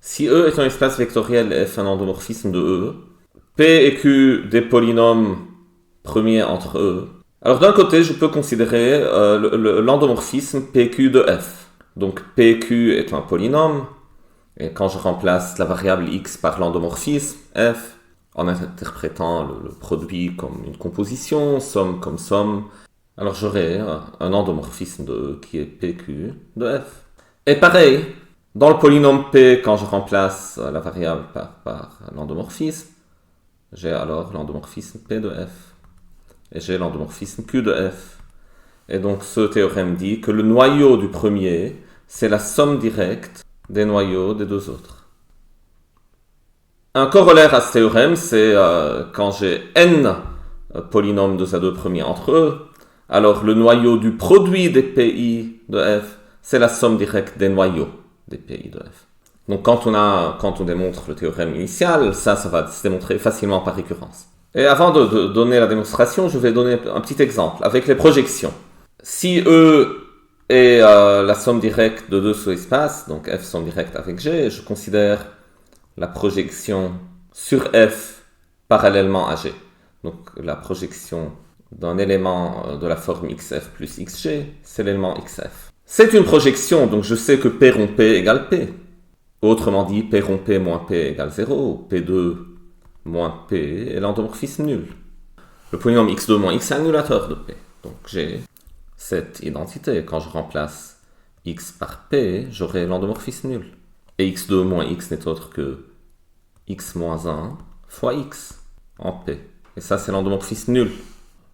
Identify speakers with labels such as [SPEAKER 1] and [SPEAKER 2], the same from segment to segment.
[SPEAKER 1] Si E est un espace vectoriel et F un endomorphisme de E, P et Q des polynômes premiers entre E, alors d'un côté, je peux considérer l'endomorphisme PQ de F. Donc PQ est un polynôme, et quand je remplace la variable x par l'endomorphisme F, en interprétant le produit comme une composition, somme comme somme, alors j'aurai un endomorphisme de E qui est PQ de F. Et pareil, dans le polynôme P, quand je remplace la variable par l'endomorphisme, j'ai alors l'endomorphisme P de F. Et j'ai l'endomorphisme Q de F. Et donc ce théorème dit que le noyau du premier, c'est la somme directe des noyaux des deux autres. Un corollaire à ce théorème, c'est quand j'ai n polynômes 2 premiers entre eux, alors le noyau du produit des PI de F, c'est la somme directe des noyaux des PI de F. Donc quand on démontre le théorème initial, ça va se démontrer facilement par récurrence. Et avant de donner la démonstration, je vais donner un petit exemple avec les projections. Si E est la somme directe de deux sous-espaces, donc F somme directe avec G, je considère la projection sur F parallèlement à G. Donc la projection d'un élément de la forme XF plus XG, c'est l'élément XF. C'est une projection, donc je sais que P rond P égale P. Autrement dit, P rond P moins P égale 0, P2 moins P est l'endomorphisme nul. Le polynôme x2 moins x est annulateur de P. Donc j'ai cette identité. Quand je remplace x par P, j'aurai l'endomorphisme nul. Et x2 moins x n'est autre que x moins 1 fois x en P. Et ça, c'est l'endomorphisme nul.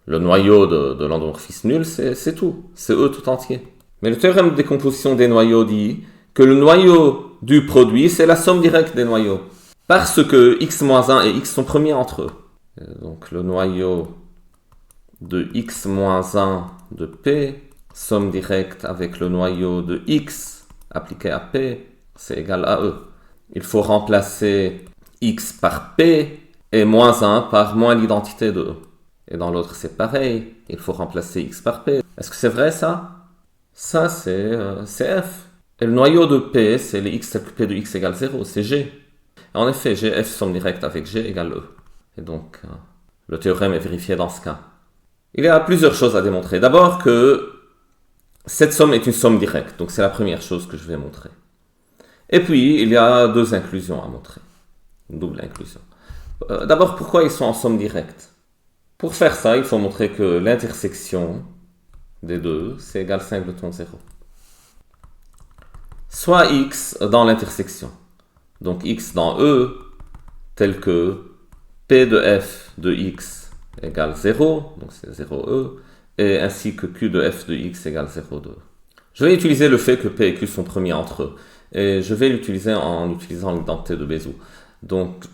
[SPEAKER 1] Le noyau de l'endomorphisme nul, c'est tout. C'est E tout entier. Mais le théorème de décomposition des noyaux dit que le noyau du produit, c'est la somme directe des noyaux. Parce que x-1 et x sont premiers entre eux. Et donc le noyau de x-1 de P, somme directe avec le noyau de x appliqué à P, c'est égal à E. Il faut remplacer x par P et moins 1 par moins l'identité de E. Et dans l'autre c'est pareil, il faut remplacer x par P. Est-ce que c'est vrai ça? Ça c'est F. Et le noyau de P, c'est les x tel que P de x égale 0, c'est G. En effet, F somme directe avec G égale E. Et donc, le théorème est vérifié dans ce cas. Il y a plusieurs choses à démontrer. D'abord que cette somme est une somme directe. Donc, c'est la première chose que je vais montrer. Et puis, il y a deux inclusions à montrer. Une double inclusion. D'abord, pourquoi ils sont en somme directe? Pour faire ça, il faut montrer que l'intersection des deux, c'est égal singleton 0. Soit x dans l'intersection. Donc x dans E, tel que P de F de x égale 0, donc c'est 0E, et ainsi que Q de F de x égale 0,2. Je vais utiliser le fait que P et Q sont premiers entre eux, et je vais l'utiliser en utilisant l'identité de Bézout. Donc,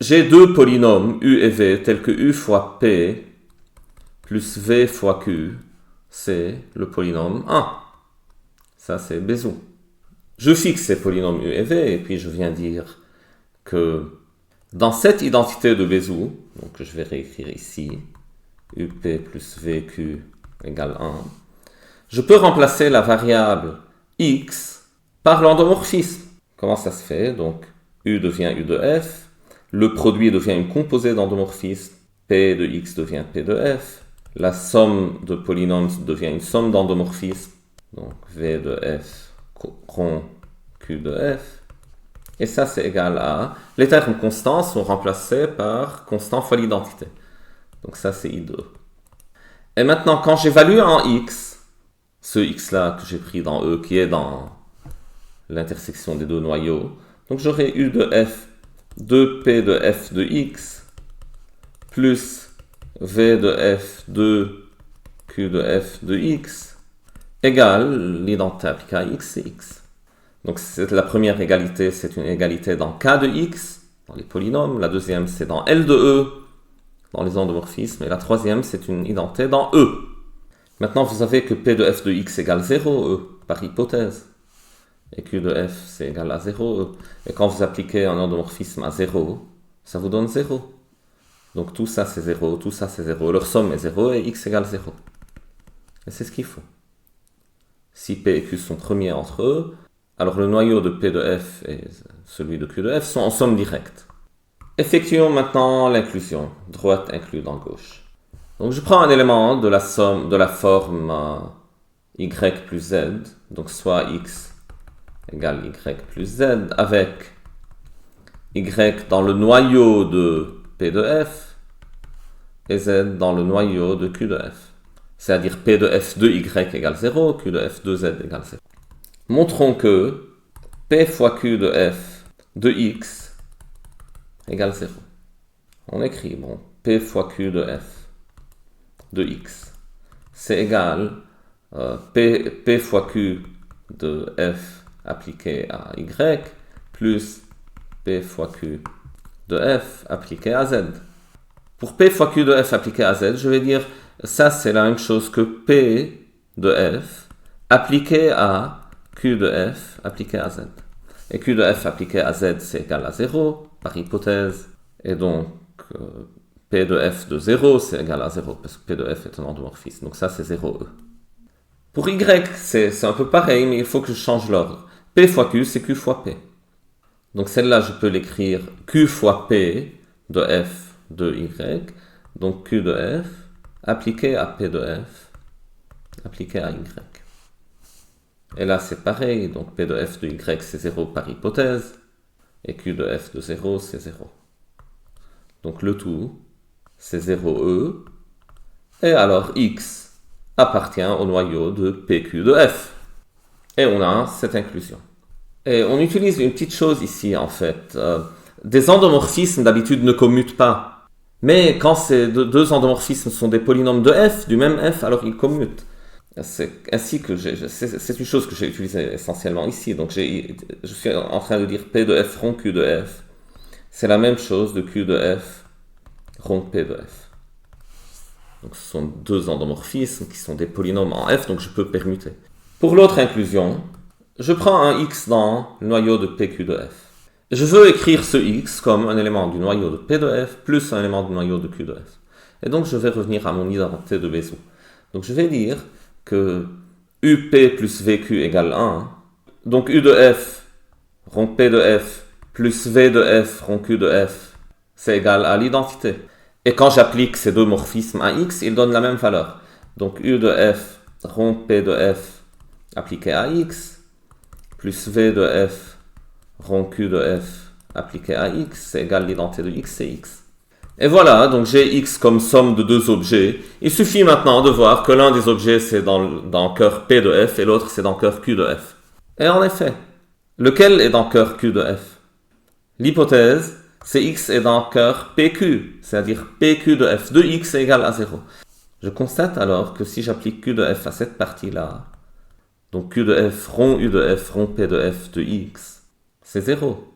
[SPEAKER 1] j'ai deux polynômes, U et V, tels que U fois P plus V fois Q, c'est le polynôme 1. Ça, c'est Bézout. Je fixe ces polynômes U et V, et puis je viens dire que dans cette identité de Bézout, donc je vais réécrire ici, UP plus VQ égale 1, je peux remplacer la variable x par l'endomorphisme. Comment ça se fait? Donc U devient U de F, le produit devient une composée d'endomorphisme, P de x devient P de F, la somme de polynômes devient une somme d'endomorphisme, donc V de F rond Q de F, et ça c'est égal à, les termes constants sont remplacés par constant fois l'identité, donc ça c'est I2. Et maintenant quand j'évalue en x, ce x là que j'ai pris dans E qui est dans l'intersection des deux noyaux, donc j'aurai U de F 2P de F de x plus V de F 2Q de F de x égale l'identité appliquée à x, c'est x. Donc c'est la première égalité, c'est une égalité dans K de x, dans les polynômes. La deuxième, c'est dans L de E, dans les endomorphismes. Et la troisième, c'est une identité dans E. Maintenant, vous savez que P de F de x égale 0, E, par hypothèse. Et Q de F, c'est égal à 0, E. Et quand vous appliquez un endomorphisme à 0, ça vous donne 0. Donc tout ça, c'est 0, tout ça, c'est 0. Leur somme est 0 et x égale 0. Et c'est ce qu'il faut. Si P et Q sont premiers entre eux, Alors le noyau de P de F et celui de Q de F sont en somme directe. Effectuons maintenant l'inclusion. Droite inclue dans gauche. Donc je prends un élément de la somme de la forme y plus z, donc soit x égale y plus z, avec y dans le noyau de P de F et z dans le noyau de Q de F. C'est-à-dire P de F de y égale 0, Q de F de z égale 0. Montrons que P fois Q de F de x égale 0. On écrit, bon, P fois Q de F de x, c'est égal P fois Q de F appliqué à y plus P fois Q de F appliqué à z. Pour P fois Q de F appliqué à z, je vais dire ça c'est la même chose que P de F appliqué à Q de F appliqué à z. Et Q de F appliqué à z c'est égal à 0 par hypothèse. Et donc P de F de 0 c'est égal à 0 parce que P de F est un endomorphisme. Donc ça c'est 0e. Pour y c'est un peu pareil mais il faut que je change l'ordre. P fois Q c'est Q fois P. Donc celle-là je peux l'écrire Q fois P de F de y. Donc Q de F appliqué à P de F appliqué à y. Et là c'est pareil, donc P de F de y c'est 0 par hypothèse, et Q de F de 0 c'est 0. Donc le tout c'est 0e, et alors x appartient au noyau de PQ de F. Et on a cette inclusion. Et on utilise une petite chose ici en fait. Des endomorphismes d'habitude ne commutent pas. Mais quand ces deux endomorphismes sont des polynômes de f, du même f, alors ils commutent. C'est ainsi que c'est une chose que j'ai utilisée essentiellement ici. Donc je suis en train de dire P de f rond Q de f. C'est la même chose de Q de f rond P de f. Donc ce sont deux endomorphismes qui sont des polynômes en f, donc je peux permuter. Pour l'autre inclusion, je prends un x dans le noyau de PQ de f. Je veux écrire ce x comme un élément du noyau de P de f plus un élément du noyau de Q de f. Et donc je vais revenir à mon identité de Bézout. Donc je vais dire que UP plus VQ égale 1. Donc U de f rond P de f plus V de f rond Q de f, c'est égal à l'identité. Et quand j'applique ces deux morphismes à x, ils donnent la même valeur. Donc U de f rond P de f appliqué à x plus V de f rond Q de f appliqué à x, c'est égal à l'identité de x, c'est x. Et voilà, donc j'ai x comme somme de deux objets. Il suffit maintenant de voir que l'un des objets c'est dans cœur P de f et l'autre c'est dans cœur Q de f. Et en effet, lequel est dans cœur Q de f? L'hypothèse, c'est x est dans cœur PQ, c'est-à-dire PQ de f de x est égal à 0. Je constate alors que si j'applique Q de f à cette partie-là, donc Q de f rond U de f rond P de f de x, c'est 0.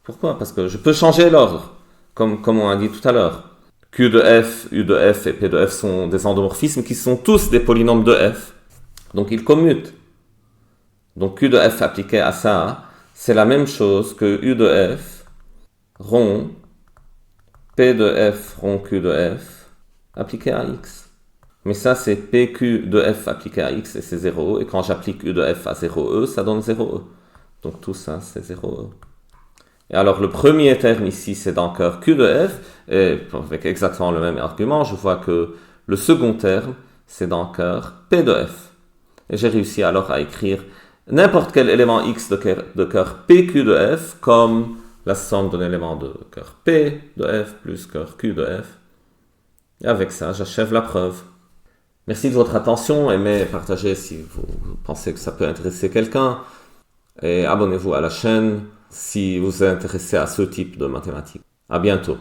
[SPEAKER 1] Pourquoi? Parce que je peux changer l'ordre, comme on a dit tout à l'heure. Q de f, U de f et P de f sont des endomorphismes qui sont tous des polynômes de f. Donc ils commutent. Donc Q de f appliqué à ça, c'est la même chose que U de f rond P de f rond Q de f appliqué à x. Mais ça c'est PQ de f appliqué à x et c'est 0. Et quand j'applique U de f à 0e, ça donne 0e. Donc tout ça c'est 0e. Et alors le premier terme ici c'est dans cœur Q de f, et avec exactement le même argument, je vois que le second terme c'est dans cœur P de f. Et j'ai réussi alors à écrire n'importe quel élément x de cœur PQ de f comme la somme d'un élément de cœur P de f plus cœur Q de f. Et avec ça j'achève la preuve. Merci de votre attention, aimez, partagez si vous pensez que ça peut intéresser quelqu'un, et abonnez-vous à la chaîne si vous êtes intéressé à ce type de mathématiques. À bientôt.